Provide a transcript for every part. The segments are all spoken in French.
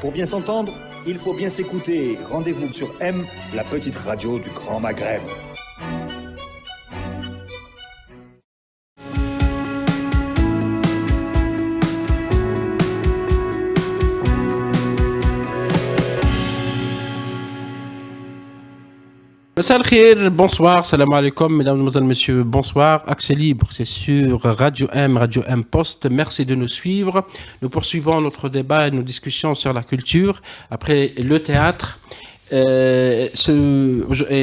Pour bien s'entendre, il faut bien s'écouter. Rendez-vous sur M, la petite radio du Grand Maghreb. Masal Khir, bonsoir, salam alaikum, mesdames, mademoiselles, messieurs, bonsoir. Accès libre, c'est sur Radio M Post. Merci de nous suivre. Nous poursuivons notre débat et nos discussions sur la culture après le théâtre, et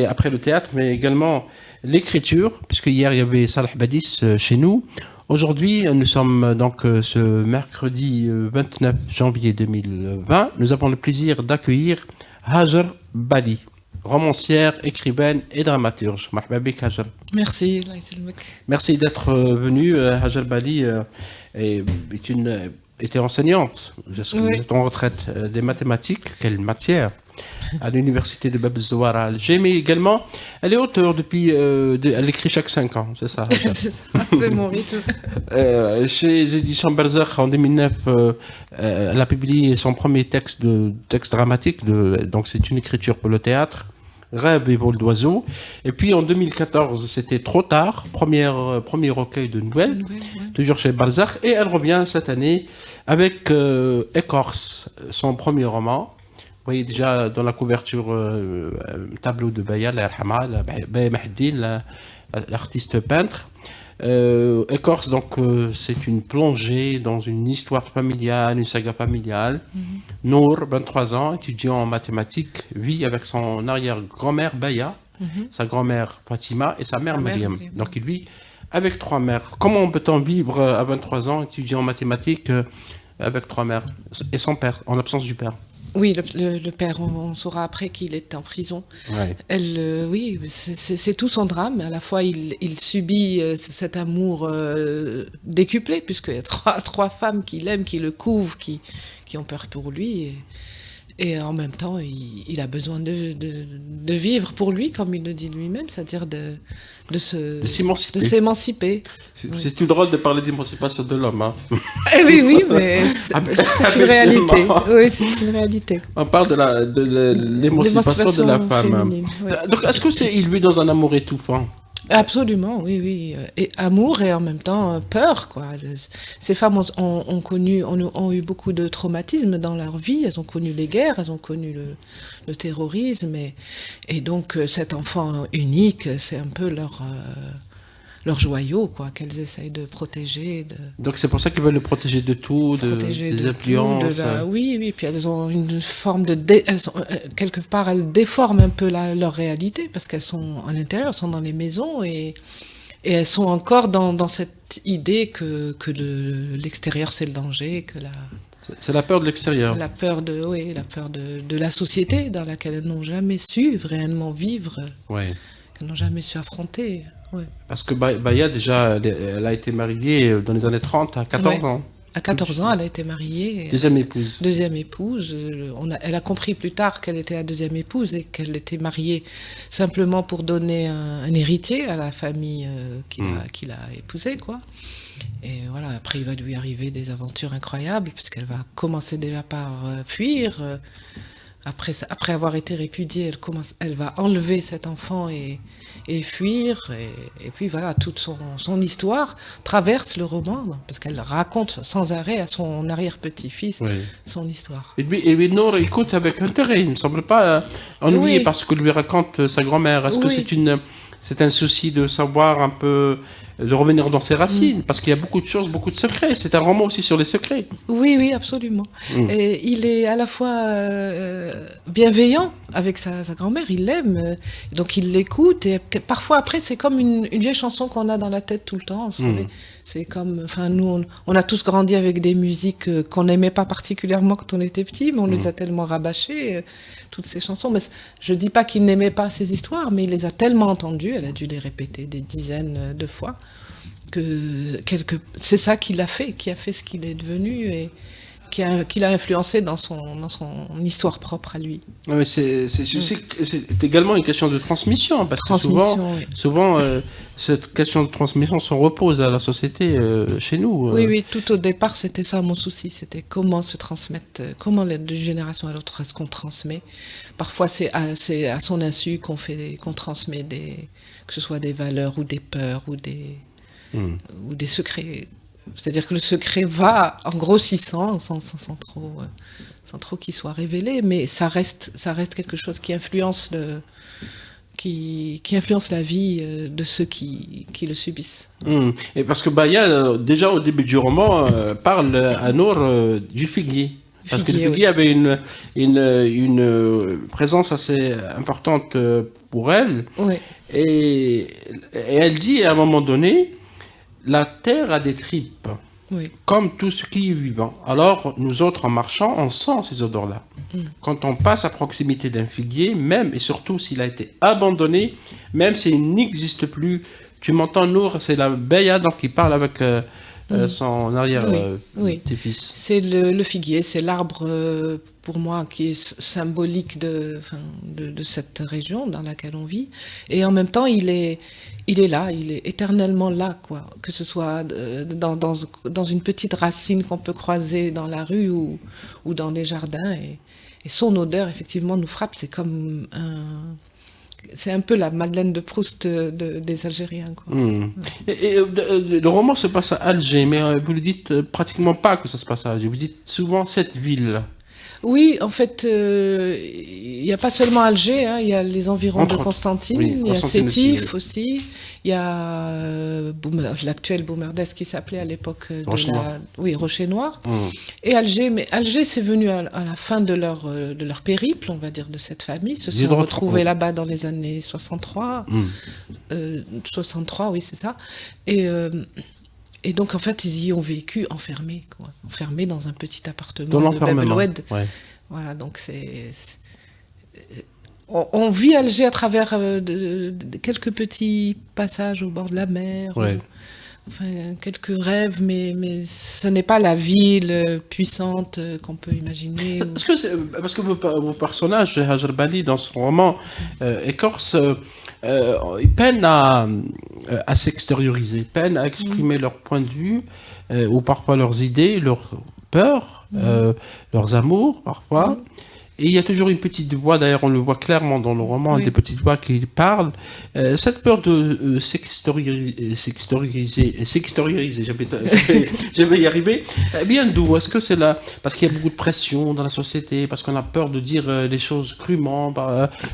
après le théâtre, mais également l'écriture, puisque hier il y avait Salah Badis chez nous. Aujourd'hui, nous sommes donc ce mercredi 29 janvier 2020. Nous avons le plaisir d'accueillir Hajar Bali, romancière, écrivaine et dramaturge. Marhaba bik, Hajar. Merci, merci d'être venue. Hajar Bali était enseignante. Vous êtes en retraite des mathématiques. Quelle matière? À l'université de Bab el-Zouara à Alger, mais également, elle est auteure depuis. Elle écrit chaque 5 ans, c'est ça? C'est ça, c'est mon rythme. Chez les éditions Berzakh, en 2009, elle a publié son premier texte dramatique, donc c'est une écriture pour le théâtre, Rêve et vol d'oiseau. Et puis en 2014, c'était Trop tard, premier recueil de nouvelles, toujours chez Berzakh, et elle revient cette année avec Écorce, son premier roman. Vous voyez déjà dans la couverture tableau de Baya, Baya Mahdine, l'artiste peintre. Écorce, donc, c'est une plongée dans une histoire familiale, une saga familiale. Nour, 23 ans, étudiant en mathématiques, vit avec son arrière-grand-mère Baya, sa grand-mère Fatima et sa mère Mariam. Donc il vit avec 3 mères. Comment peut-on vivre à 23 ans, étudiant en mathématiques, avec 3 mères et son père, en l'absence du père? Oui, le père, on saura après qu'il est en prison. Ouais. Elle, oui, c'est tout son drame. À la fois, il subit cet amour décuplé, puisqu'il y a trois femmes qui l'aiment, qui le couvrent, qui ont peur pour lui. Et en même temps, il a besoin de vivre pour lui, comme il le dit lui-même, c'est-à-dire de s'émanciper. C'est tout drôle de parler d'émancipation de l'homme. Hein. Eh oui, mais c'est une réalité. Oui, c'est une réalité. On parle de l'émancipation de la femme. Féminine, oui. Donc, est-ce qu'il vit dans un amour étouffant? Absolument, oui. Et amour et en même temps peur, quoi. Ces femmes ont eu beaucoup de traumatismes dans leur vie. Elles ont connu les guerres, elles ont connu le terrorisme. Et donc, cet enfant unique, c'est un peu leur joyau, quoi, qu'elles essayent de protéger. Donc, c'est pour ça qu'ils veulent le protéger de tout, des influences. Oui. Puis elles ont une forme quelque part, elles déforment un peu leur réalité, parce qu'elles sont à l'intérieur, elles sont dans les maisons, et elles sont encore dans cette idée que l'extérieur, c'est le danger, que c'est la peur de l'extérieur. La peur de la société dans laquelle elles n'ont jamais su réellement vivre, qu'elles n'ont jamais su affronter. Ouais. Parce que Baya, déjà, elle a été mariée dans les années 30 à 14 ans. À 14 ans, elle a été mariée. Deuxième épouse. Deuxième épouse. Elle a compris plus tard qu'elle était la deuxième épouse et qu'elle était mariée simplement pour donner un héritier à la famille qu'il a épousée, quoi. Et voilà, après, il va lui arriver des aventures incroyables, puisqu'elle va commencer déjà par fuir. Après avoir été répudiée, elle va enlever cet enfant et fuir. Et puis voilà, toute son histoire traverse le roman, parce qu'elle raconte sans arrêt à son arrière-petit-fils son histoire. Et lui, Nour écoute avec intérêt, il ne semble pas ennuyé parce que lui raconte sa grand-mère. Est-ce que c'est un souci de savoir un peu, de revenir dans ses racines, parce qu'il y a beaucoup de choses, beaucoup de secrets. C'est un roman aussi sur les secrets. Oui, absolument. Et il est à la fois bienveillant avec sa grand-mère, il l'aime, donc il l'écoute. Et parfois, après, c'est comme une vieille chanson qu'on a dans la tête tout le temps, vous savez. C'est comme, nous, on a tous grandi avec des musiques qu'on n'aimait pas particulièrement quand on était petit, mais on les a tellement rabâchées, toutes ces chansons. Mais je dis pas qu'il n'aimait pas ces histoires, mais il les a tellement entendues, elle a dû les répéter des dizaines de fois, que c'est ça qui a fait ce qu'il est devenu. qui l'a influencé dans son histoire propre à lui. Ouais, c'est également une question de transmission, parce que souvent cette question de transmission se repose à la société chez nous. Oui, tout au départ, c'était ça mon souci, c'était comment se transmettre, comment d'une génération à l'autre est-ce qu'on transmet. Parfois, c'est à son insu qu'on transmet que ce soit des valeurs ou des peurs ou des secrets. C'est-à-dire que le secret va en grossissant sans trop qu'il soit révélé, mais ça reste quelque chose qui influence qui influence la vie de ceux qui le subissent. Et parce que Baya, déjà au début du roman, parle à Nour du figuier. Parce que le figuier avait une présence assez importante pour elle. Oui. Et elle dit à un moment donné, la terre a des tripes, comme tout ce qui est vivant. Alors, nous autres, en marchant, on sent ces odeurs-là. Quand on passe à proximité d'un figuier, même et surtout s'il a été abandonné, même s'il n'existe plus, tu m'entends, Nour, c'est la Beya donc qui parle avec son arrière-petit-fils. C'est le figuier, c'est l'arbre, pour moi, qui est symbolique de cette région dans laquelle on vit. Et en même temps, il est là, il est éternellement là, quoi. Que ce soit dans une petite racine qu'on peut croiser dans la rue ou dans les jardins. Et son odeur, effectivement, nous frappe. C'est comme c'est un peu la Madeleine de Proust des Algériens, quoi. Et le roman se passe à Alger, mais vous ne dites pratiquement pas que ça se passe à Alger. Vous dites souvent cette ville. Oui, en fait, il n'y a pas seulement Alger, il y a les environs de Constantine, il y a Sétif aussi, il y a l'actuel Boumerdès qui s'appelait à l'époque Rocher Noir. Et Alger, mais Alger c'est venu à la fin de leur périple, on va dire, de cette famille, se sont retrouvés là-bas dans les années 63, 63, oui c'est ça, et donc, en fait, ils y ont vécu enfermés dans un petit appartement de Bab el-Oued. Voilà, donc on vit Alger à travers quelques petits passages au bord de la mer, enfin, quelques rêves, mais ce n'est pas la ville puissante qu'on peut imaginer. Parce que vos personnages, Hajar Bali, dans ce roman, écorce... ils peinent à s'extérioriser, peinent à exprimer leur point de vue, ou parfois leurs idées, leurs peurs, leurs amours, parfois. Et il y a toujours une petite voix, d'ailleurs on le voit clairement dans le roman, des petites voix qui parlent. Cette peur de s'extérioriser, je vais y arriver. Bien d'où? Est-ce que c'est là parce qu'il y a beaucoup de pression dans la société, parce qu'on a peur de dire les choses crûment,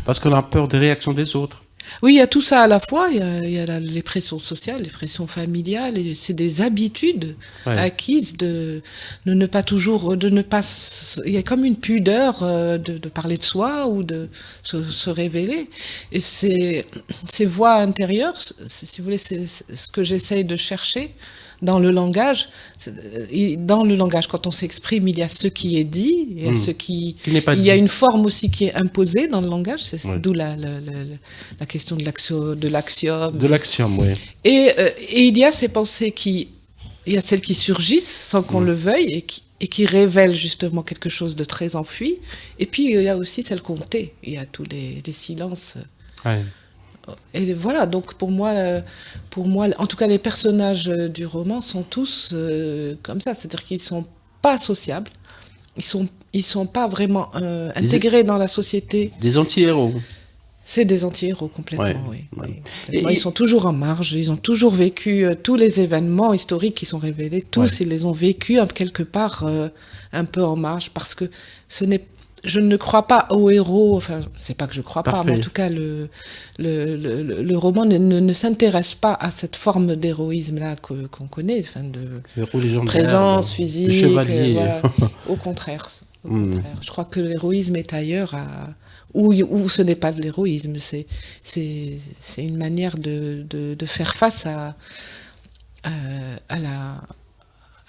parce qu'on a peur des réactions des autres? Oui, il y a tout ça à la fois. Il y a les pressions sociales, les pressions familiales. Et c'est des habitudes acquises de ne pas toujours, il y a comme une pudeur de parler de soi ou de se révéler. Et ces voix intérieures, si vous voulez, c'est ce que j'essaye de chercher dans le langage. Dans le langage, quand on s'exprime, il y a ce qui est dit, et ce qui n'est pas dit. Il y a une forme aussi qui est imposée dans le langage, c'est d'où la question de l'axiome. De l'axiome, oui. Et il y a ces pensées il y a celles qui surgissent sans qu'on le veuille et qui révèlent justement quelque chose de très enfui. Et puis il y a aussi celles qu'on tait. Il y a tous des silences. Et voilà, donc pour moi, en tout cas, les personnages du roman sont tous comme ça, c'est-à-dire qu'ils sont pas sociables, ils sont pas vraiment intégrés dans la société. Des anti-héros. C'est des anti-héros complètement, oui. Complètement. Ils sont toujours en marge, ils ont toujours vécu tous les événements historiques qui sont révélés, tous ils les ont vécus quelque part un peu en marge, parce que je ne crois pas aux héros, enfin, c'est pas que je crois pas, mais en tout cas, le roman ne s'intéresse pas à cette forme d'héroïsme-là qu'on connaît, enfin, de présence physique, voilà. Au contraire. Je crois que l'héroïsme est ailleurs, où ce n'est pas de l'héroïsme, c'est une manière de faire face à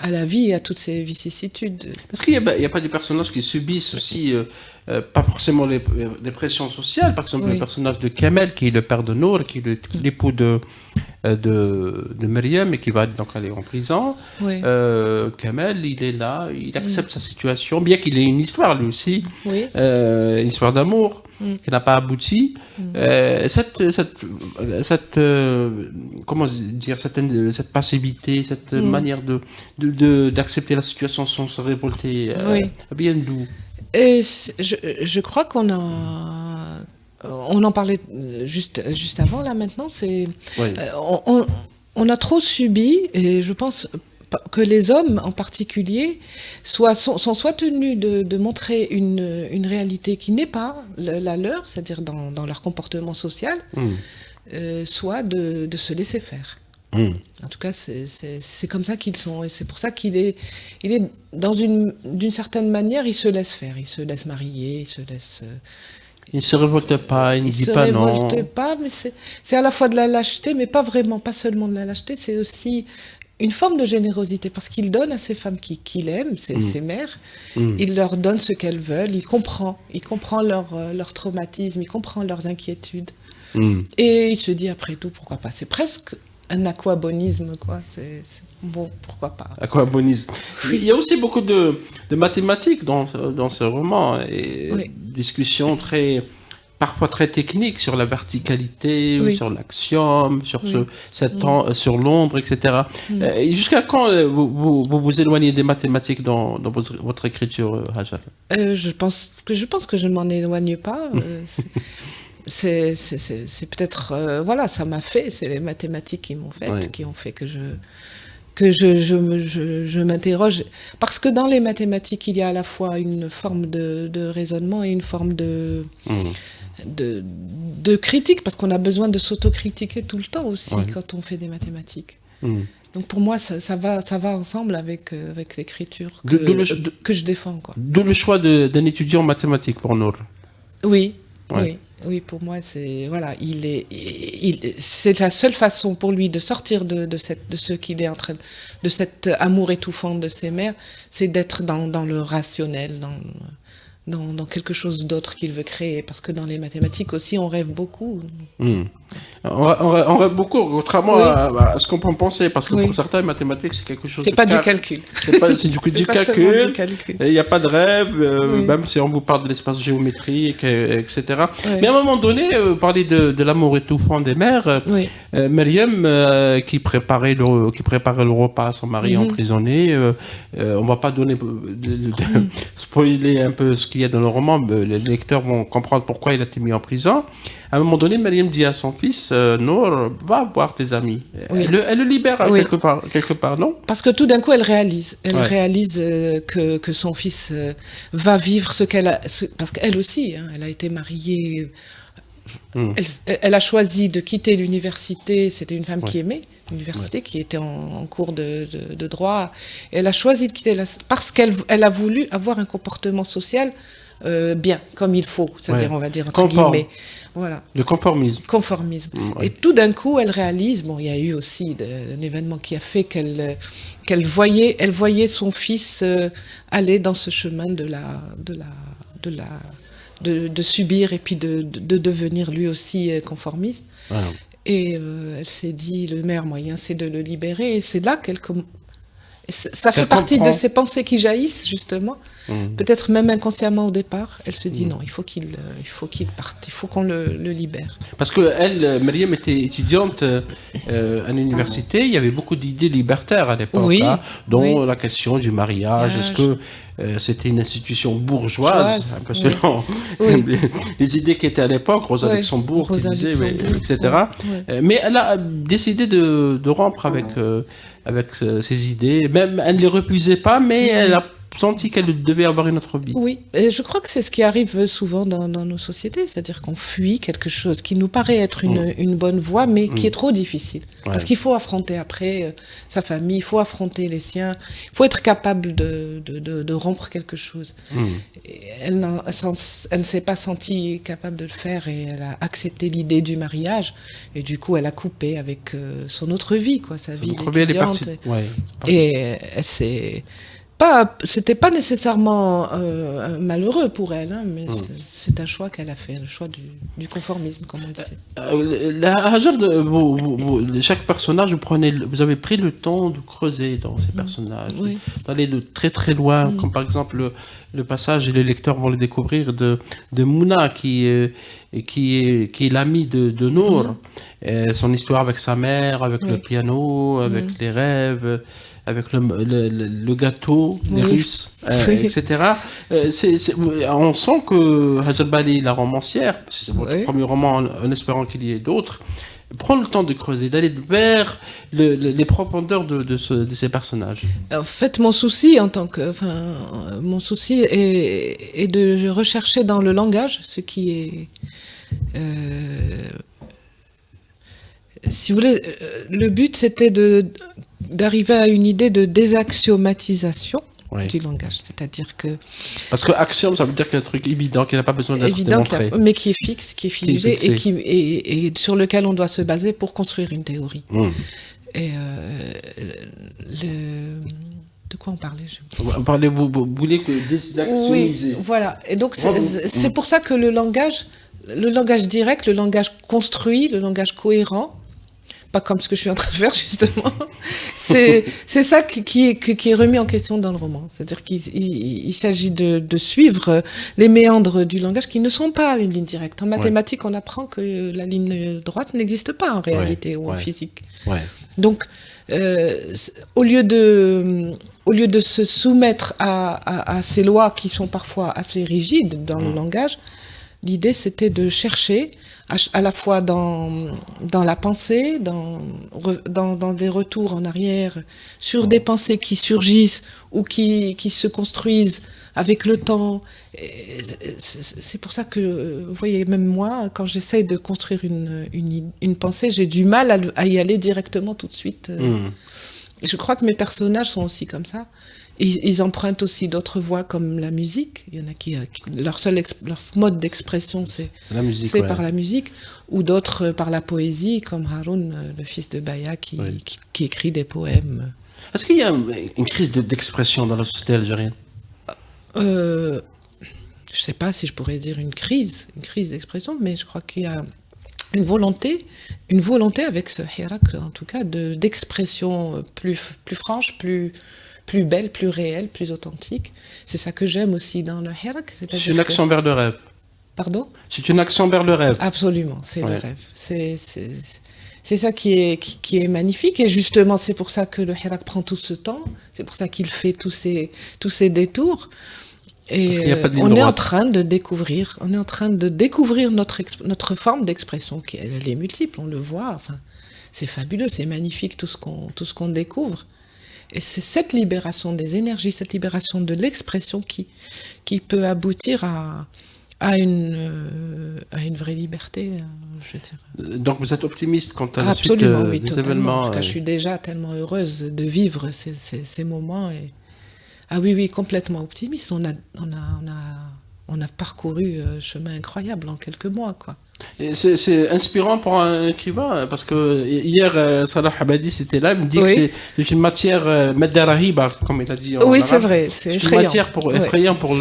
la vie et à toutes ces vicissitudes. Parce qu'il n'y a pas des personnages qui subissent aussi pas forcément les pressions sociales. Par exemple, Oui. le personnage de Kamel, qui est le père de Nour, qui est l'époux de Myriam et qui va donc aller en prison. Oui. Kamel, il est là, il accepte sa situation, bien qu'il ait une histoire lui aussi, Oui. une histoire d'amour qui n'a pas abouti. Comment dire, cette passivité, cette manière d'accepter la situation sans se révolter, Oui. bien d'où? Et je crois qu'on a... On en parlait juste avant, là, maintenant. Oui. On a trop subi, et je pense que les hommes, en particulier, sont soit tenus de montrer une réalité qui n'est pas la leur, c'est-à-dire dans leur comportement social, soit de se laisser faire. En tout cas, c'est comme ça qu'ils sont. Et c'est pour ça qu'il est d'une certaine manière, il se laisse faire. Il se laisse marier, il se laisse... Il ne se révolte pas, il ne dit pas non. Il ne se révolte pas, mais c'est à la fois de la lâcheté, mais pas vraiment, pas seulement de la lâcheté, c'est aussi une forme de générosité, parce qu'il donne à ces femmes qu'il aime, ses mères, il leur donne ce qu'elles veulent, il comprend leur traumatisme, il comprend leurs inquiétudes. Et il se dit, après tout, pourquoi pas? C'est presque un aquabonisme, quoi. C'est bon, pourquoi pas? Aquabonisme. Il y a aussi beaucoup de mathématiques dans ce roman, et Oui. discussions parfois très techniques sur la verticalité, Oui. sur l'axiome, sur Oui. sur l'ombre, etc. Et jusqu'à quand vous éloignez des mathématiques dans votre écriture, Hajar? Je pense que je ne m'en éloigne pas. C'est peut-être voilà, ça m'a fait, c'est les mathématiques qui m'ont fait, Oui. qui ont fait que je m'interroge, parce que dans les mathématiques il y a à la fois une forme de raisonnement et une forme de critique, parce qu'on a besoin de s'autocritiquer tout le temps aussi quand on fait des mathématiques. Donc pour moi ça va ensemble avec l'écriture que je défends, quoi. D'où le choix d'un étudiant en mathématiques pour Nour. Oui, Ouais. oui, pour moi, c'est voilà, c'est la seule façon pour lui de sortir de ce qu'il est en train de cet amour étouffant de ses mères, c'est d'être dans le rationnel, dans quelque chose d'autre qu'il veut créer, parce que dans les mathématiques aussi, on rêve beaucoup. On rêve beaucoup, contrairement Oui. à ce qu'on peut penser, parce que Oui. pour certains, les mathématiques, c'est quelque chose C'est de pas du car- calcul. C'est du C'est pas seulement calcul. du calcul. Il n'y a pas de rêve, Oui. même si on vous parle de l'espace géométrique, etc. Oui. Mais à un moment donné, vous parlez de l'amour étouffant des mères. Oui. Myriam, qui préparait le repas à son mari emprisonné, on va pas spoiler un peu ce qu'il y a dans le roman, mais les lecteurs vont comprendre pourquoi il a été mis en prison. À un moment donné, Myriam dit à son fils, Nour, va voir tes amis. Oui. Elle le libère Oui. quelque part, non? Parce que tout d'un coup, elle réalise Ouais. que son fils va vivre ce qu'elle a, parce qu'elle aussi, hein, elle a été mariée. Elle a choisi de quitter l'université. C'était une femme qui aimait l'université, qui était en cours de droit. Et elle a choisi de quitter parce qu'elle a voulu avoir un comportement social bien, comme il faut, c'est-à-dire, on va dire, entre Conforme. guillemets. Voilà. Le conformisme. Conformisme. Ouais. Et tout d'un coup, elle réalise, bon, il y a eu aussi un événement qui a fait qu'elle voyait son fils aller dans ce chemin de subir et puis de devenir lui aussi conformiste. Voilà. Et elle s'est dit, le meilleur moyen, c'est de le libérer. Et c'est là ça fait Elle partie comprend. de ces pensées qui jaillissent, justement. Peut-être même inconsciemment au départ. Elle se dit, non, il faut qu'il parte, il faut qu'on le libère. Parce que elle, Myriam était étudiante à l'université, il y avait beaucoup d'idées libertaires à l'époque, Oui, hein, dont oui. la question du mariage, est-ce que c'était une institution bourgeoise, un peu selon Oui. les idées qui étaient à l'époque, Rosa Oui, Luxembourg, qui Rosa disait, Luxembourg, etc. oui. Mais elle a décidé de rompre avec ses idées, même elle ne les refusait pas, mais elle a senti qu'elle devait avoir une autre vie. Oui, et je crois que c'est ce qui arrive souvent dans nos sociétés, c'est-à-dire qu'on fuit quelque chose qui nous paraît être une bonne voie, mais qui est trop difficile. Parce qu'il faut affronter après sa famille, il faut affronter les siens, il faut être capable de rompre quelque chose. Et elle ne s'est pas sentie capable de le faire, et elle a accepté l'idée du mariage, et du coup elle a coupé avec son autre vie, quoi, sa vie Votre vie, elle est d'étudiante. partie. Ouais. Et elle s'est... c'était pas nécessairement malheureux pour elle, hein, mais c'est un choix qu'elle a fait, le choix du conformisme, comme on disait. Hajar, chaque personnage, vous avez pris le temps de creuser dans ces personnages, d'aller de très très loin, comme par exemple le passage, et les lecteurs vont le découvrir, de Mouna, qui est l'ami de Nour, son histoire avec sa mère, avec le piano, avec les rêves, avec le gâteau, les Russes, etc. On sent que Hajar Bali, la romancière, c'est votre premier roman, en espérant qu'il y ait d'autres, prend le temps de creuser, d'aller vers les profondeurs de ces personnages. En fait, mon souci est de rechercher dans le langage ce qui est, si vous voulez, le but c'était d'arriver à une idée de désaxiomatisation du langage, c'est-à-dire que... Parce que axiome, ça veut dire qu'il y a un truc évident, qui n'a pas besoin d'être démontré. Mais qui est fixe, qui est figé, et sur lequel on doit se baser pour construire une théorie. Et de quoi on parlait? Vous voulez que désaxioniser. Oui, voilà. Et donc, c'est pour ça que le langage direct, le langage construit, le langage cohérent, pas comme ce que je suis en train de faire justement, c'est ça qui est remis en question dans le roman. C'est-à-dire qu'il s'agit de suivre les méandres du langage qui ne sont pas une ligne directe. En mathématiques, on apprend que la ligne droite n'existe pas en réalité ou en physique. Donc, au lieu de se soumettre à ces lois qui sont parfois assez rigides dans le langage, l'idée c'était de chercher à la fois dans la pensée, dans des retours en arrière, sur des pensées qui surgissent ou qui se construisent avec le temps. C'est pour ça que, vous voyez, même moi, quand j'essaye de construire une pensée, j'ai du mal à y aller directement tout de suite. Je crois que mes personnages sont aussi comme ça. Ils empruntent aussi d'autres voies comme la musique. Il y en a qui leur mode d'expression, c'est par la musique, ou d'autres par la poésie, comme Haroun, le fils de Baya, qui écrit des poèmes. Est-ce qu'il y a une crise d'expression dans la société algérienne? Je ne sais pas si je pourrais dire une crise d'expression, mais je crois qu'il y a une volonté avec ce hirak, en tout cas, d'expression plus franche, plus belle, plus réelle, plus authentique. C'est ça que j'aime aussi dans le hirak. C'est une action vers le rêve. Pardon? C'est une action vers le rêve. Absolument, c'est le rêve. C'est ça qui est magnifique, et justement c'est pour ça que le hirak prend tout ce temps, c'est pour ça qu'il fait tous ces détours. Et on est en train de découvrir notre forme d'expression, elle est multiple, on le voit. Enfin, c'est fabuleux, c'est magnifique tout ce qu'on découvre. Et c'est cette libération des énergies, cette libération de l'expression qui peut aboutir à une vraie liberté, je veux dire. Donc vous êtes optimiste quant à la suite des événements? En tout cas, je suis déjà tellement heureuse de vivre ces moments. Ah oui, complètement optimiste. On a parcouru un chemin incroyable en quelques mois, quoi. Et c'est inspirant pour un écrivain, parce que hier, Salah Habadi, c'était là, il me dit que c'est une matière medarahiba, comme il a dit en arabe. C'est vrai, c'est effrayant. Une matière effrayante pour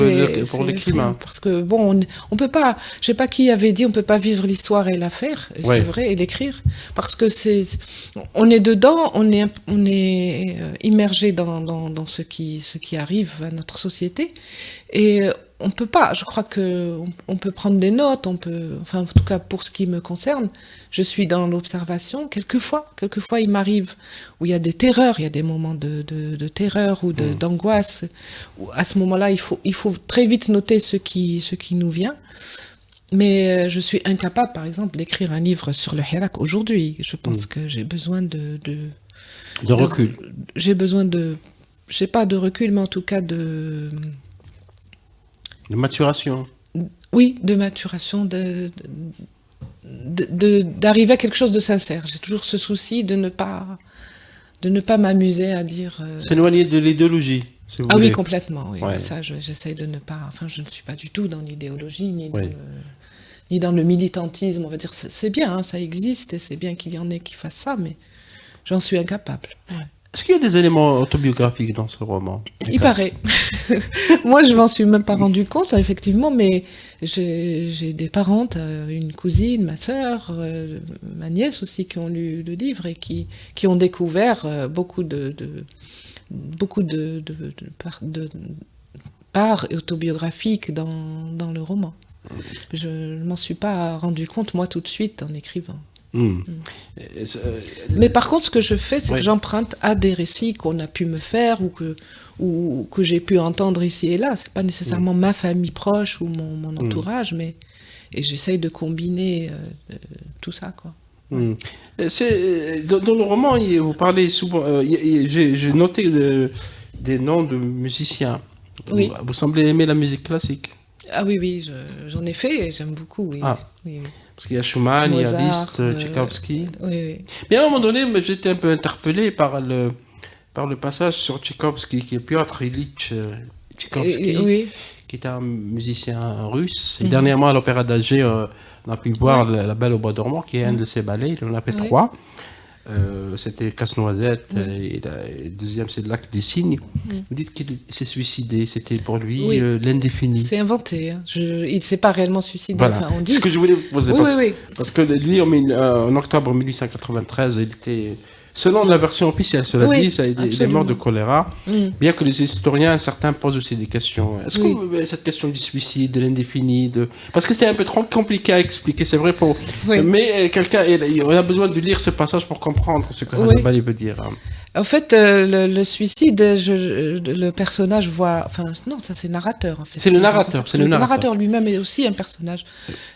l'écrivain. Parce que, bon, on peut pas, je sais pas qui avait dit, on peut pas vivre l'histoire et la faire, c'est vrai, et l'écrire, parce que on est dedans, on est immergé dans ce qui arrive à notre société, et on peut pas, je crois que on peut prendre des notes, enfin en tout cas pour ce qui me concerne, je suis dans l'observation. Quelquefois il m'arrive où il y a des terreurs, il y a des moments de terreur ou d'angoisse. Où à ce moment-là, il faut très vite noter ce qui nous vient. Mais je suis incapable, par exemple, d'écrire un livre sur le hirak aujourd'hui. Je pense que j'ai besoin de recul. J'ai besoin j'ai pas de recul, mais en tout cas de maturation. Oui, de maturation, d'arriver à quelque chose de sincère. J'ai toujours ce souci de ne pas m'amuser à dire... S'éloigner de l'idéologie, si vous voulez. Oui, complètement. Oui. Ça, j'essaye de ne pas... Enfin, je ne suis pas du tout dans l'idéologie, ni dans le militantisme. On va dire, c'est bien, ça existe, et c'est bien qu'il y en ait qui fassent ça, mais j'en suis incapable. Est-ce qu'il y a des éléments autobiographiques dans ce roman? Il paraît. Moi, je m'en suis même pas rendu compte, effectivement, mais j'ai des parentes, une cousine, ma sœur, ma nièce aussi, qui ont lu le livre et qui ont découvert beaucoup de parts autobiographiques dans le roman. Je ne m'en suis pas rendu compte, moi, tout de suite, en écrivant. Mais par contre, ce que je fais, c'est que j'emprunte à des récits qu'on a pu me faire ou que j'ai pu entendre ici et là. C'est pas nécessairement ma famille proche ou mon entourage, mais et j'essaye de combiner tout ça, quoi. Dans le roman, vous parlez souvent. J'ai noté des noms de musiciens. Oui. Vous semblez aimer la musique classique. Ah oui, j'en ai fait et j'aime beaucoup. Oui. Oui. Parce qu'il y a Schumann, il y a Liszt, Tchaïkovski. Oui. Mais à un moment donné, j'étais un peu interpellé par le passage sur Tchaïkovski, qui est Piotr Ilyich Tchaïkovski, qui est un musicien russe. Et dernièrement, à l'Opéra d'Alger, on a pu voir La Belle au bois dormant, qui est un de ses ballets. Il en a fait 3. C'était Casse-Noisette, et le deuxième, c'est le Lac des Cygnes. Vous dites qu'il s'est suicidé, c'était pour lui l'indéfini. C'est inventé. Hein. Il ne s'est pas réellement suicidé. Voilà. Enfin, on dit. C'est ce que je voulais vous poser. Oui. Parce que lui, en octobre 1893, il était. Selon la version officielle, cela dit, il est mort de choléra. Bien que les historiens, certains posent aussi des questions. Est-ce que cette question du suicide, de l'indéfini, parce que c'est un peu trop compliqué à expliquer, c'est vrai, mais on a besoin de lire ce passage pour comprendre ce que Razabali veut dire. En fait, le suicide, le personnage voit... Enfin, non, ça c'est le narrateur, en fait. C'est le narrateur. Le narrateur lui-même est aussi un personnage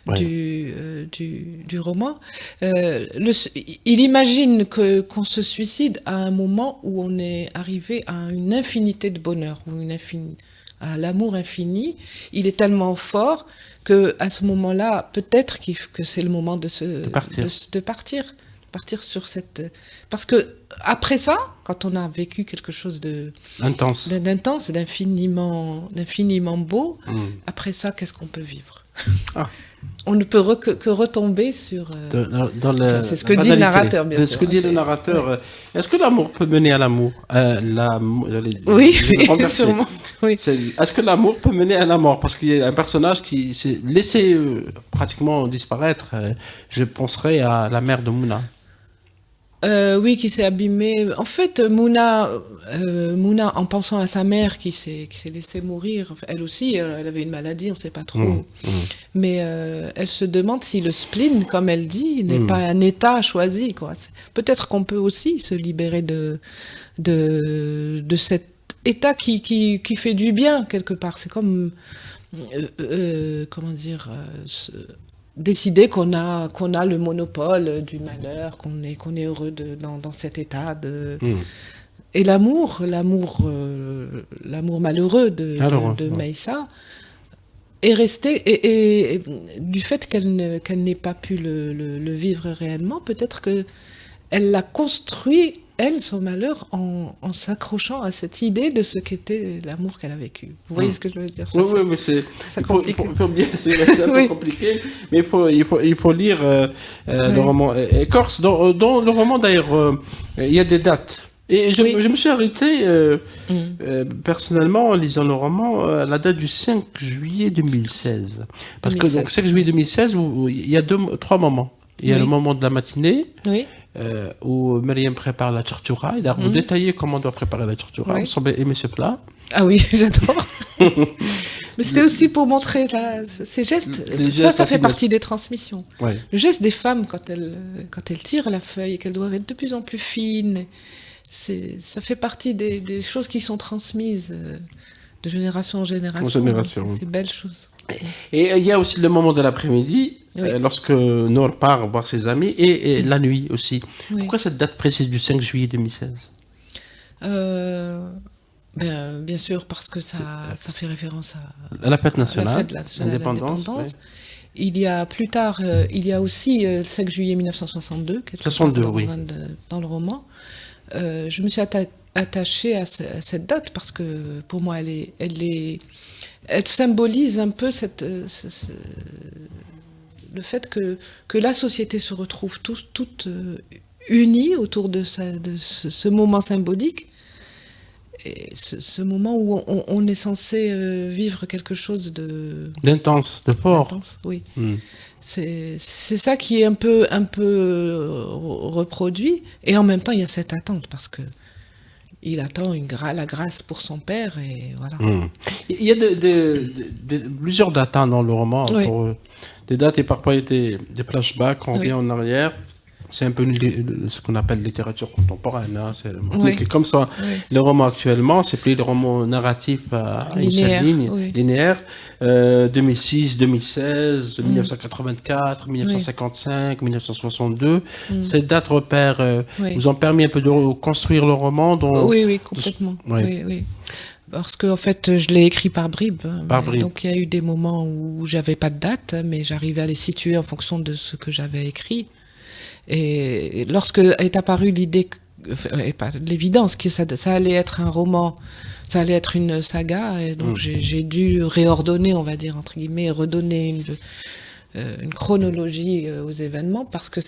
du roman. Il imagine qu'on se suicide à un moment où on est arrivé à une infinité de bonheur, ou à l'amour infini. Il est tellement fort qu'à ce moment-là, peut-être que c'est le moment de partir sur cette... Parce que après ça, quand on a vécu quelque chose d'intense, d'infiniment beau, après ça, qu'est-ce qu'on peut vivre? On ne peut que retomber sur... c'est ce que dit le narrateur, bien sûr. C'est ce que dit le narrateur. Est-ce que l'amour peut mener à l'amour? Oui, sûrement. Oui. Est-ce que l'amour peut mener à la mort? Parce qu'il y a un personnage qui s'est laissé pratiquement disparaître. Je penserais à la mère de Mouna. Oui, qui s'est abîmée. En fait, Mouna, en pensant à sa mère qui s'est laissée mourir, elle aussi, elle avait une maladie, on ne sait pas trop. Mais elle se demande si le spleen, comme elle dit, n'est pas un état choisi, quoi. Peut-être qu'on peut aussi se libérer de cet état qui fait du bien, quelque part. C'est comme, comment dire... décider qu'on a le monopole du malheur, qu'on est heureux dans cet état de... Et l'amour malheureux de Maïssa est resté, et du fait qu'elle n'ait pas pu le vivre réellement, peut-être que elle l'a construit, elle, son malheur, en s'accrochant à cette idée de ce qu'était l'amour qu'elle a vécu. Vous voyez ce que je veux dire? Oui, mais c'est compliqué. C'est un peu compliqué, mais il faut lire le roman Corse. Dans le roman, d'ailleurs, il y a des dates. Et je me suis arrêté, personnellement, en lisant le roman, à la date du 5 juillet 2016. Parce que donc 5 juillet 2016, il y a 3 moments. Il y a le moment de la matinée. Où Myriam prépare la charchoura. Il a détaillé comment on doit préparer la charchoura. Vous semblez aimer ce plat. Ah oui, j'adore. Mais c'était aussi pour montrer ces gestes. Ça fait partie des transmissions. Le geste des femmes quand elles tirent la feuille et qu'elles doivent être de plus en plus fines, ça fait partie des choses qui sont transmises de génération en génération. C'est belles choses. Et il y a aussi le moment de l'après-midi, lorsque Nour part voir ses amis, et la nuit aussi. Pourquoi cette date précise du 5 juillet 2016 bien sûr, parce que ça fait référence à la fête nationale, à la fête nationale de l'indépendance. Il y a plus tard, il y a aussi le 5 juillet 1962, dans le roman. Je me suis attachée à cette date parce que pour moi, elle symbolise un peu le fait que la société se retrouve toute unis autour de ce moment symbolique. Et ce moment où on est censé vivre quelque chose d'intense, de fort. D'intense, oui. C'est ça qui est un peu reproduit. Et en même temps, il y a cette attente parce que il attend la grâce pour son père et voilà. Il y a plusieurs dates dans le roman. Oui. Des dates et parfois des flashbacks, on revient en arrière. C'est un peu ce qu'on appelle littérature contemporaine. Hein. C'est comme ça. Oui. Le roman actuellement, c'est plus le roman narratif à une seule ligne, linéaire. 2006, 2016, 1984, 1955, 1962. Ces dates repères vous ont permis un peu de construire le roman. Oui, complètement. Oui. Parce qu'en fait, je l'ai écrit par bribes. Donc, il y a eu des moments où j'avais pas de date, mais j'arrivais à les situer en fonction de ce que j'avais écrit. Et lorsque est apparue l'idée, l'évidence que ça allait être un roman, ça allait être une saga, et donc j'ai dû réordonner, on va dire, entre guillemets, redonner une chronologie aux événements, parce que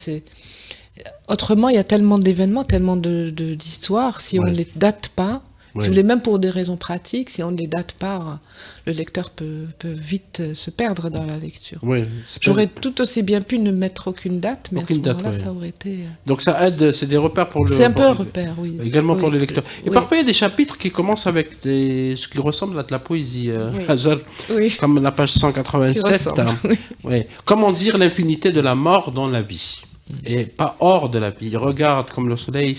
autrement, il y a tellement d'événements, tellement d'histoires, si on ne les date pas, si vous voulez, même pour des raisons pratiques, si on ne les date pas, le lecteur peut vite se perdre dans la lecture. J'aurais tout aussi bien pu ne mettre aucune date, mais à ce moment-là, ça aurait été... Donc ça aide, c'est des repères pour le... C'est un peu un repère, oui. Également pour les lecteurs. Et parfois, il y a des chapitres qui commencent avec ce qui ressemble à de la poésie, comme la page 187. Comment dire l'infinité de la mort dans la vie et pas hors de la vie. Regarde comme le soleil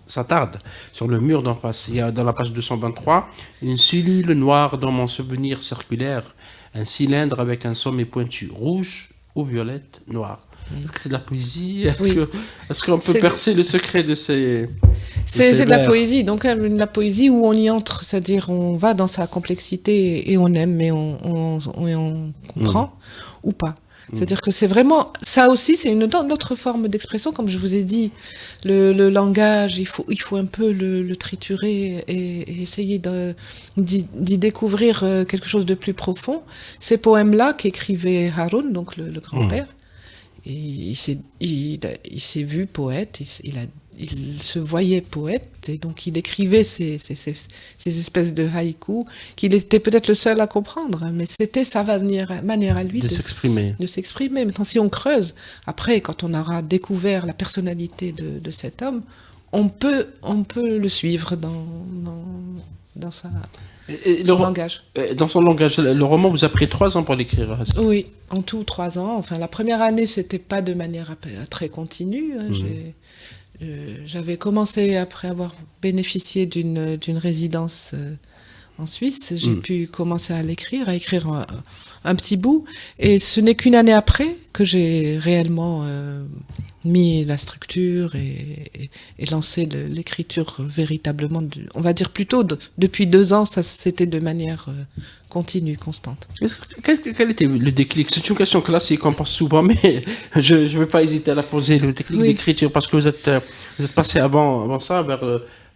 s'attarde sur le mur d'en face. Il y a dans la page 223 une cellule noire dans mon souvenir circulaire, un cylindre avec un sommet pointu, rouge ou violette, noir. Est-ce que c'est de la poésie? Est-ce qu'on peut percer le secret de ces... C'est de la poésie, donc la poésie où on y entre, c'est-à-dire on va dans sa complexité et on aime, mais on comprend ou pas. C'est-à-dire que c'est vraiment, ça aussi, c'est une autre forme d'expression, comme je vous ai dit. Le langage, il faut un peu le triturer et essayer d'y découvrir quelque chose de plus profond. Ces poèmes-là qu'écrivait Haroun, donc le grand-père, il s'est vu poète, il se voyait poète, et donc il écrivait ces espèces de haïkus qu'il était peut-être le seul à comprendre, mais c'était sa manière à lui de s'exprimer. Maintenant, si on creuse, après, quand on aura découvert la personnalité de cet homme, on peut le suivre dans son langage. Dans son langage, le roman vous a pris 3 ans pour l'écrire. Oui, en tout 3 ans. Enfin, la première année, c'était pas de manière très continue. J'avais commencé, après avoir bénéficié d'une résidence en Suisse, j'ai pu commencer à écrire un petit bout. Et ce n'est qu'une année après que j'ai réellement mis la structure et lancé l'écriture véritablement, on va dire plutôt depuis 2 ans, ça c'était de manière continue, constante. Quel était le déclic? C'est une question classique, on pense souvent, mais je ne vais pas hésiter à la poser, le déclic d'écriture, parce que vous êtes passé avant ça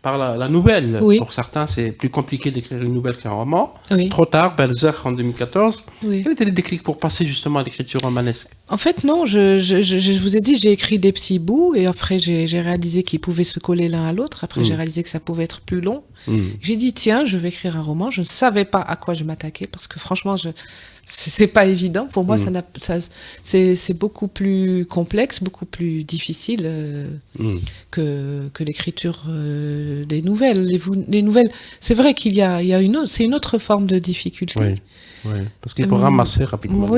par la nouvelle. Pour certains, c'est plus compliqué d'écrire une nouvelle qu'un roman. Trop tard, Berserk en 2014. Quel était le déclic pour passer justement à l'écriture romanesque? En fait, non, je vous ai dit, j'ai écrit des petits bouts, et après j'ai réalisé qu'ils pouvaient se coller l'un à l'autre. Après, j'ai réalisé que ça pouvait être plus long. J'ai dit, tiens, je vais écrire un roman. Je ne savais pas à quoi je m'attaquais, parce que franchement, c'est pas évident. Pour moi, c'est beaucoup plus complexe, beaucoup plus difficile que l'écriture des nouvelles. Les nouvelles, c'est vrai qu'il y a c'est une autre forme de difficulté. Parce qu'il faut ramasser rapidement.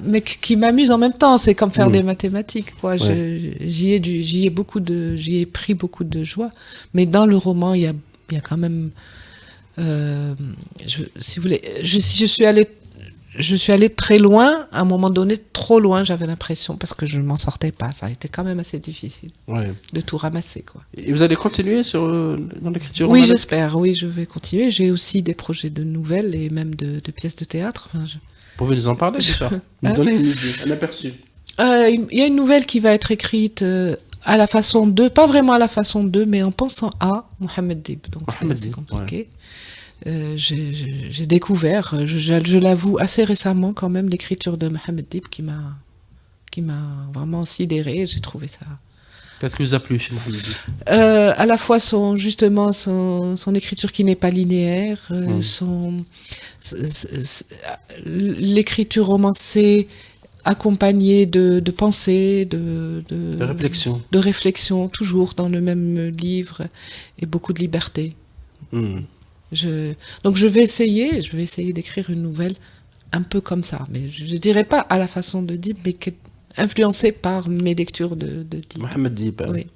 Mais qui m'amuse en même temps. C'est comme faire des mathématiques, quoi. J'y ai pris beaucoup de joie. Mais dans le roman, il y a quand même, si vous voulez, je suis allée très loin, à un moment donné, trop loin, j'avais l'impression, parce que je ne m'en sortais pas. Ça a été quand même assez difficile de tout ramasser, quoi. Et vous allez continuer dans l'écriture? Oui, j'espère. Oui, je vais continuer. J'ai aussi des projets de nouvelles et même de pièces de théâtre. Enfin, Vous pouvez nous en parler, c'est ça? Nous donner une idée, un aperçu. Il y a une nouvelle qui va être écrite à la façon 2, pas vraiment à la façon 2, mais en pensant à Mohamed Dib. Donc c'est compliqué. J'ai découvert, je l'avoue assez récemment quand même, l'écriture de Mohamed Dib qui qui m'a vraiment sidérée. J'ai trouvé ça. Qu'est-ce qui vous a plu chez Mohamed? À la fois son écriture qui n'est pas linéaire, l'écriture romancée accompagnée de pensées, de réflexion, toujours dans le même livre, et beaucoup de liberté. Donc je vais essayer d'écrire une nouvelle un peu comme ça, mais je dirais pas à la façon de Dib, mais influencée par mes lectures de Dib. Mohamed Dib. Oui.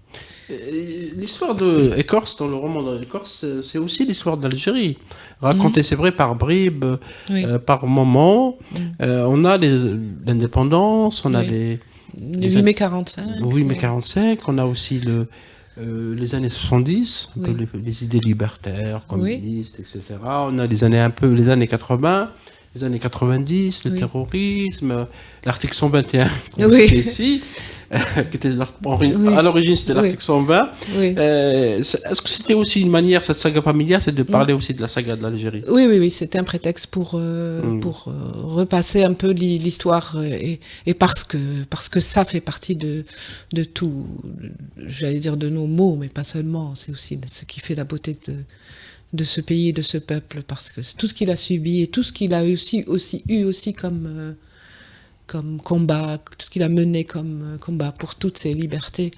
L'histoire de Écorce, dans le roman d'Écorce, c'est aussi l'histoire d'Algérie. Racontée, c'est vrai, par bribes, par moments. On a l'indépendance, on a le 8 mai 45. Oui, mai 45. On a aussi les années 70, un peu les idées libertaires, communistes, etc. On a les années 80. Les années 90, le terrorisme, l'article 121, ici, qui était à l'origine c'était l'article 120. Est-ce que c'était aussi une manière, cette saga familiale, c'est de parler aussi de la saga de l'Algérie? Oui, c'était un prétexte pour repasser un peu l'histoire et parce que ça fait partie de tout, j'allais dire de nos mots, mais pas seulement, c'est aussi ce qui fait la beauté de ce pays et de ce peuple, parce que tout ce qu'il a subi et tout ce qu'il a eu comme combat, tout ce qu'il a mené comme combat pour toutes ces libertés.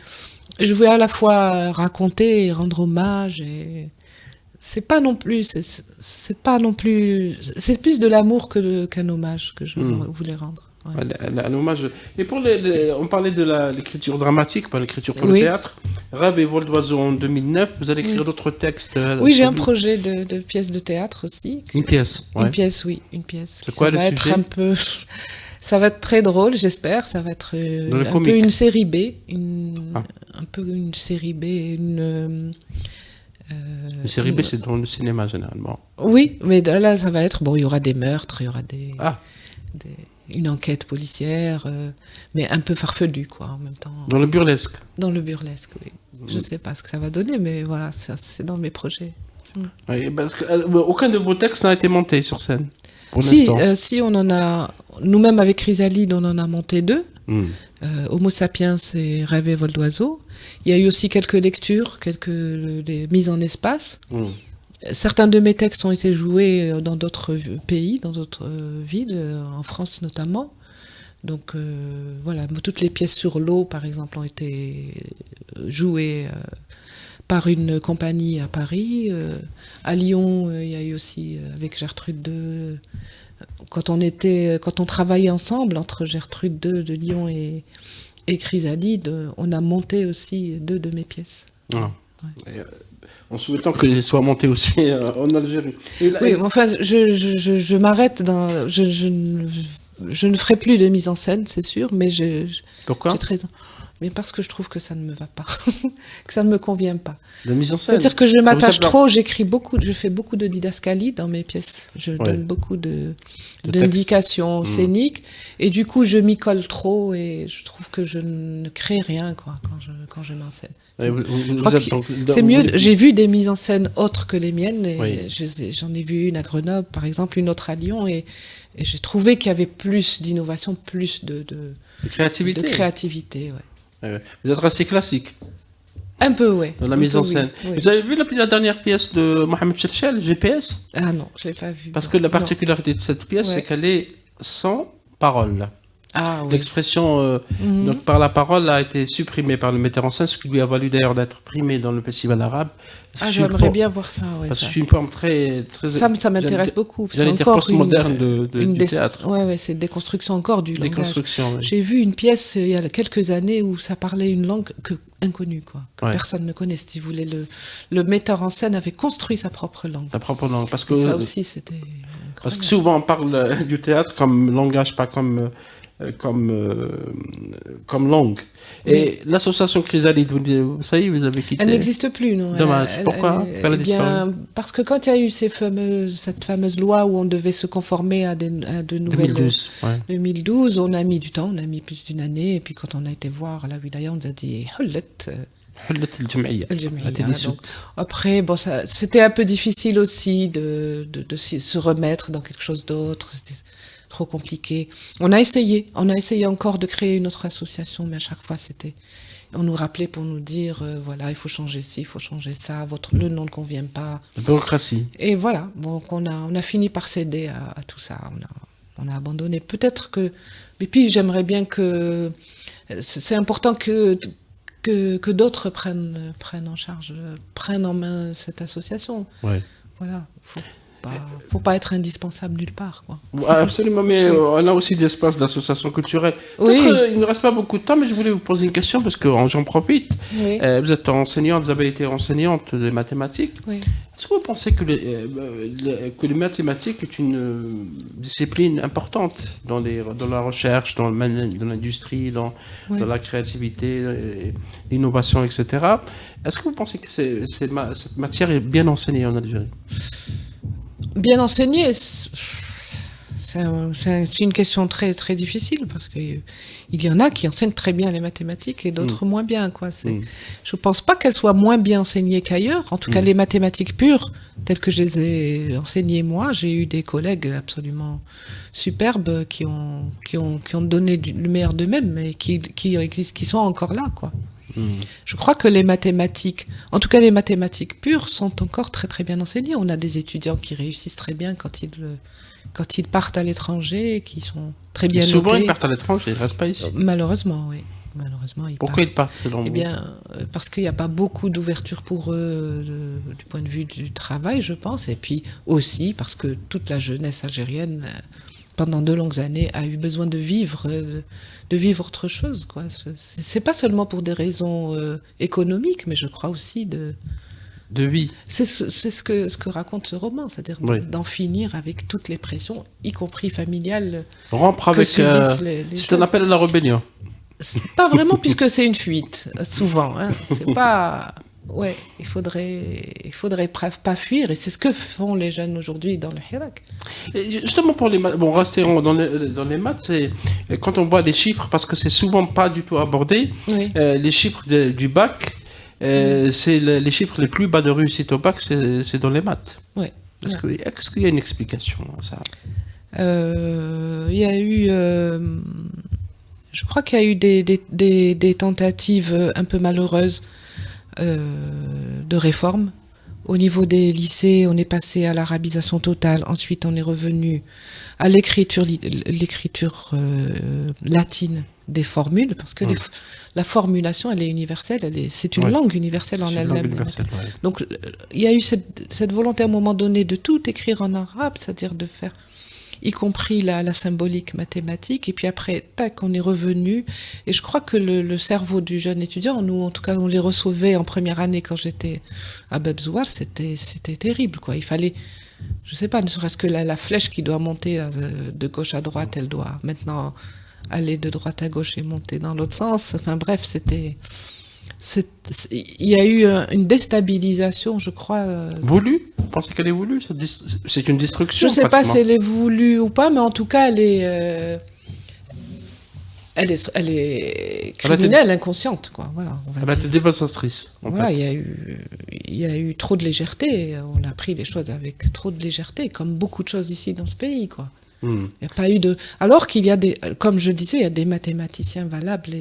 Je voulais à la fois raconter et rendre hommage, et c'est plus de l'amour qu'un hommage que je voulais rendre. Un hommage. Et on parlait de l'écriture dramatique, pas l'écriture pour le théâtre. Rêve et vol d'oiseau en 2009, vous allez écrire d'autres textes. Oui, j'ai un projet de pièce de théâtre aussi. Une pièce. Une pièce, oui, une pièce. C'est quoi le sujet? Ça va être très drôle, j'espère. Ça va être un peu une série B, un peu une série B, une série B, c'est dans le cinéma généralement. Oui, mais là, ça va être il y aura des meurtres, il y aura une enquête policière, mais un peu farfelue, quoi, en même temps. Dans le burlesque. Dans le burlesque, oui. Je sais pas ce que ça va donner, mais voilà, c'est dans mes projets. Oui, parce que aucun de vos textes n'a été monté sur scène. Si, on en a, nous-mêmes avec Chrysalide, on en a monté 2. Homo sapiens et Rêve et vol d'oiseau. Il y a eu aussi quelques lectures, des mises en espace. Certains de mes textes ont été joués dans d'autres pays, dans d'autres villes, en France notamment. Donc voilà, toutes les pièces sur l'eau, par exemple, ont été jouées par une compagnie à Paris. À Lyon, il y a eu aussi, avec Gertrude II, quand on travaillait ensemble, entre Gertrude II de Lyon et Chrysalide, on a monté aussi 2 de mes pièces. En souhaitant qu'elles soient montées aussi en Algérie. Oui, enfin, je m'arrête dans... Je ne ferai plus de mise en scène, c'est sûr, mais Pourquoi? J'ai 13 ans. Mais parce que je trouve que ça ne me va pas, que ça ne me convient pas. La mise en scène. C'est-à-dire que je m'attache trop, je fais beaucoup de didascalie dans mes pièces. Je donne beaucoup d'indications scéniques, et du coup je m'y colle trop, et je trouve que je ne crée rien, quoi, quand je m'enseigne. C'est mieux. J'ai vu des mises en scène autres que les miennes, et j'en ai vu une à Grenoble, par exemple, une autre à Lyon, et j'ai trouvé qu'il y avait plus d'innovation, plus de créativité. Vous êtes resté classique. Un peu, oui. Dans la mise en scène. Oui. Vous avez vu la dernière pièce de Mohamed Cherchel, GPS? Ah non, je ne l'ai pas vue. Parce que la particularité de cette pièce, c'est qu'elle est sans parole. Ah, oui. L'expression donc par la parole a été supprimée par le metteur en scène, ce qui lui a valu d'ailleurs d'être primé dans le festival arabe. J'aimerais bien voir ça. Parce que c'est une forme très ça m'intéresse beaucoup. C'est encore postmoderne du théâtre. Ouais, c'est déconstruction encore du langage. Oui. J'ai vu une pièce il y a quelques années où ça parlait une langue inconnue, quoi, que personne ne connaît. Si vous voulez, le metteur en scène avait construit sa propre langue. Sa propre langue, parce que et ça aussi c'était. Parce que souvent on parle du théâtre comme langage, pas comme langue. Et l'association Chrysalide, vous savez, vous avez quitté. Elle n'existe plus, non. Dommage. Pourquoi elle a disparu? Parce que quand il y a eu cette fameuse loi où on devait se conformer à de nouvelles... 2012, on a mis du temps, on a mis plus d'une année, et puis quand on a été voir la wilaya, on nous a dit « Hullet ». Après, c'était un peu difficile aussi de se remettre dans quelque chose d'autre. C'était trop compliqué. On a essayé encore de créer une autre association, mais à chaque fois on nous rappelait pour nous dire, voilà, il faut changer ci, il faut changer ça, le nom ne convient pas. La bureaucratie. Et voilà, donc on a fini par céder à tout ça. On a abandonné. Peut-être que... Et puis j'aimerais bien que... C'est important que d'autres prennent en charge, prennent en main cette association. Ouais. Voilà, faut pas être indispensable nulle part, quoi. Absolument, mais on a aussi des espaces d'associations culturelles. Oui. Il ne reste pas beaucoup de temps, mais je voulais vous poser une question parce que j'en profite. Oui. Vous êtes enseignante, vous avez été enseignante de mathématiques. Oui. Est-ce que vous pensez que les mathématiques est une discipline importante dans la recherche, dans l'industrie, dans la créativité, l'innovation, etc. Est-ce que vous pensez que cette matière est bien enseignée en Algérie? Bien enseigné, c'est une question très très difficile parce que il y en a qui enseignent très bien les mathématiques et d'autres moins bien, quoi. Je pense pas qu'elles soient moins bien enseignées qu'ailleurs. En tout cas, les mathématiques pures, telles que je les ai enseignées moi, j'ai eu des collègues absolument superbes qui ont donné le meilleur d'eux-mêmes et qui existent, qui sont encore là, quoi. Je crois que les mathématiques, en tout cas les mathématiques pures, sont encore très très bien enseignées. On a des étudiants qui réussissent très bien quand ils partent à l'étranger, qui sont très bien notés. Souvent ils partent à l'étranger, ils ne restent pas ici. Malheureusement, oui. Malheureusement, Pourquoi ils partent selon vous? Eh bien, parce qu'il n'y a pas beaucoup d'ouverture pour eux du point de vue du travail, je pense, et puis aussi parce que toute la jeunesse algérienne, pendant de longues années, a eu besoin de vivre autre chose, quoi. C'est pas seulement pour des raisons économiques, mais je crois aussi de vie. C'est ce que raconte ce roman, c'est-à-dire d'en finir avec toutes les pressions, y compris familiales. Rompre avec, c'est un appel à la rébellion. Pas vraiment, puisque c'est une fuite, souvent. Hein. C'est pas... Ouais, il faudrait pas fuir, et c'est ce que font les jeunes aujourd'hui dans le Hirak. Justement pour les maths, resterons dans les maths, c'est quand on voit les chiffres, parce que c'est souvent pas du tout abordé, les chiffres du bac, c'est les chiffres les plus bas de réussite au bac, c'est dans les maths. Ouais. Est-ce qu'il y a une explication à ça? Il y a eu... je crois qu'il y a eu des tentatives un peu malheureuses de réforme. Au niveau des lycées, on est passé à l'arabisation totale. Ensuite, on est revenu à l'écriture latine des formules, parce que la formulation, elle est universelle. C'est une langue universelle en elle-même. Donc, il y a eu cette volonté à un moment donné de tout écrire en arabe, c'est-à-dire de faire, y compris la symbolique mathématique, et puis après, tac, on est revenu, et je crois que le cerveau du jeune étudiant, nous, en tout cas, on les recevait en première année quand j'étais à Bebzouar, c'était terrible, quoi. Il fallait, je sais pas, ne serait-ce que la flèche qui doit monter de gauche à droite, elle doit maintenant aller de droite à gauche et monter dans l'autre sens, enfin bref, il y a eu une déstabilisation, je crois. Voulue? Vous pensez qu'elle est voulue? C'est une destruction? Je ne sais pas si elle est voulue ou pas, mais en tout cas, elle est criminelle, inconsciente, quoi. Voilà, elle a été dévastatrice. Voilà, il y a eu trop de légèreté. On a pris les choses avec trop de légèreté, comme beaucoup de choses ici dans ce pays, quoi. Il n'y a pas eu de... Alors qu'il y a comme je disais, il y a des mathématiciens valables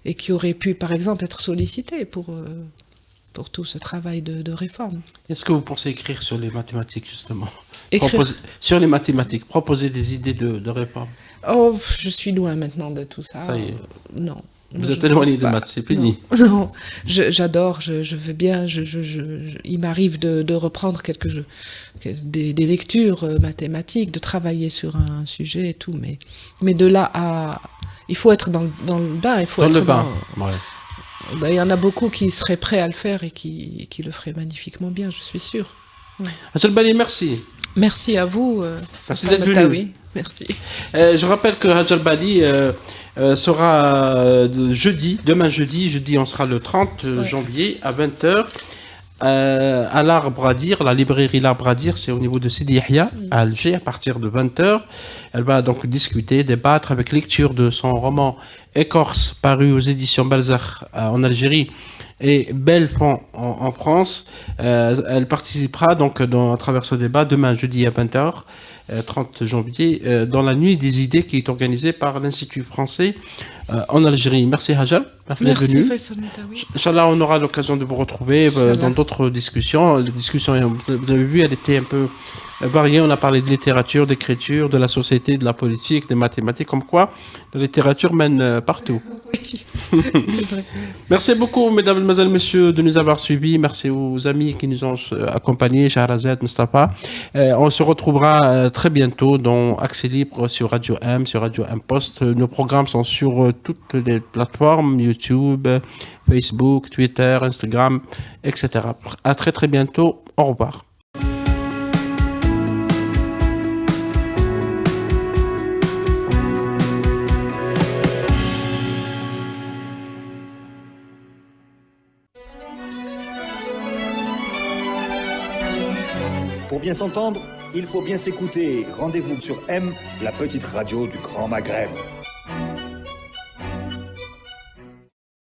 et qui auraient pu, par exemple, être sollicités pour tout ce travail de réforme. Est-ce que vous pensez écrire sur les mathématiques, justement? Sur les mathématiques, proposer des idées de réforme? Oh, je suis loin maintenant de tout ça. Ça y est. Non. Vous êtes éloigné de maths, c'est fini. Non, j'adore, je veux bien, il m'arrive de reprendre des lectures mathématiques, de travailler sur un sujet et tout, mais de là à... Il faut être dans le bain, il faut être dans... Ben, il y en a beaucoup qui seraient prêts à le faire et qui le feraient magnifiquement bien, je suis sûre. Hajjal Bali, merci. Merci à vous. Merci d'être venu. Merci. Je rappelle que Hajjal Bali sera demain jeudi, on sera le 30 janvier à 20h à l'Arbre à dire, la librairie L'Arbre à dire, c'est au niveau de Sidi Yahya à Alger à partir de 20h. Elle va donc discuter, débattre avec lecture de son roman Écorce paru aux éditions Balzac en Algérie et Belfond en France. Elle participera donc à travers ce débat demain jeudi à 20h, 30 janvier, dans la nuit des idées qui est organisée par l'Institut français en Algérie. Merci Hajar, merci d'être venu. Merci Faisal Metaoui. Inch'Allah, on aura l'occasion de vous retrouver dans d'autres discussions. Les discussions, vous avez vu, elle était un peu variée. On a parlé de littérature, d'écriture, de la société, de la politique, des mathématiques, comme quoi la littérature mène partout. Oui, c'est vrai. Merci beaucoup, mesdames, mesdemoiselles, messieurs, de nous avoir suivis. Merci aux amis qui nous ont accompagnés, Shahrazad, Mustafa. On se retrouvera très bientôt dans Accès Libre sur Radio M, sur Radio M Post. Nos programmes sont sur toutes les plateformes, YouTube, Facebook, Twitter, Instagram, etc. À très très bientôt. Au revoir. Pour bien s'entendre, il faut bien s'écouter. Rendez-vous sur M, la petite radio du Grand Maghreb.